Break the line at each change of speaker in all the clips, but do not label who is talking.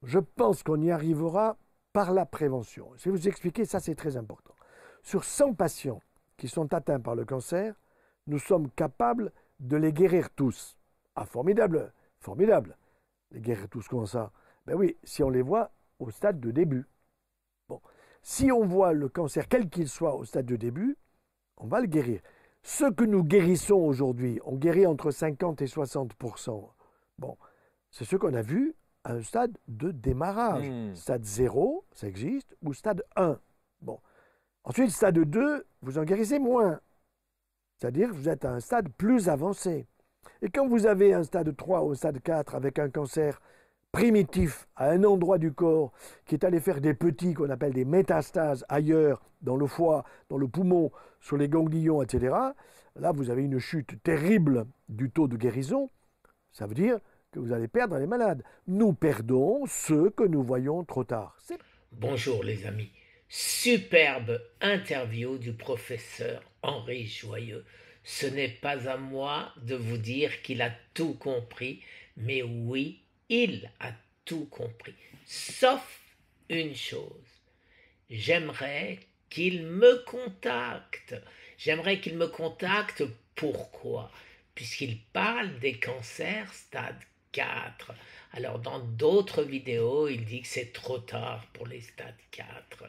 Je pense qu'on y arrivera par la prévention. Je vais vous expliquer, ça c'est très important. Sur 100 patients qui sont atteints par le cancer, nous sommes capables de les guérir tous. Ah, formidable, formidable. Les guérir tous, comment ça? Ben oui, si on les voit au stade de début. Bon, si on voit le cancer, quel qu'il soit, au stade de début, on va le guérir. Ceux que nous guérissons aujourd'hui, on guérit entre 50 et 60%. Bon, c'est ce qu'on a vu à un stade de démarrage.
Hmm.
Stade 0, ça existe, ou stade 1. Bon. Ensuite, stade 2, vous en guérissez moins. C'est-à-dire que vous êtes à un stade plus avancé. Et quand vous avez un stade 3 ou un stade 4 avec un cancer primitif à un endroit du corps qui est allé faire des petits qu'on appelle des métastases ailleurs, dans le foie, dans le poumon, sur les ganglions, etc., là vous avez une chute terrible du taux de guérison. Ça veut dire que vous allez perdre les malades. Nous perdons ceux que nous voyons trop tard.
Bonjour les amis. Superbe interview du professeur Henri Joyeux. Ce n'est pas à moi de vous dire qu'il a tout compris, mais oui, il a tout compris. Sauf une chose. J'aimerais qu'il me contacte. J'aimerais qu'il me contacte. Pourquoi? Puisqu'il parle des cancers stade 4. Alors dans d'autres vidéos, il dit que c'est trop tard pour les stades 4.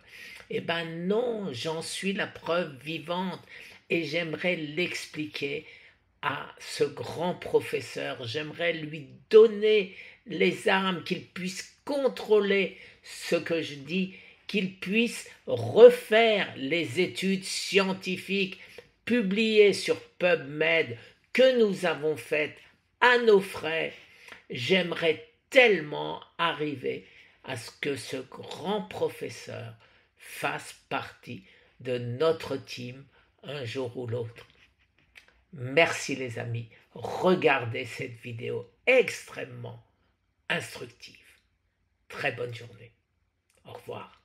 Eh ben non, j'en suis la preuve vivante et j'aimerais l'expliquer à ce grand professeur. J'aimerais lui donner les armes, qu'il puisse contrôler ce que je dis, qu'il puisse refaire les études scientifiques publiées sur PubMed que nous avons faites à nos frais. J'aimerais tellement arriver à ce que ce grand professeur fasse partie de notre team un jour ou l'autre. Merci les amis, regardez cette vidéo extrêmement instructive. Très bonne journée. Au revoir.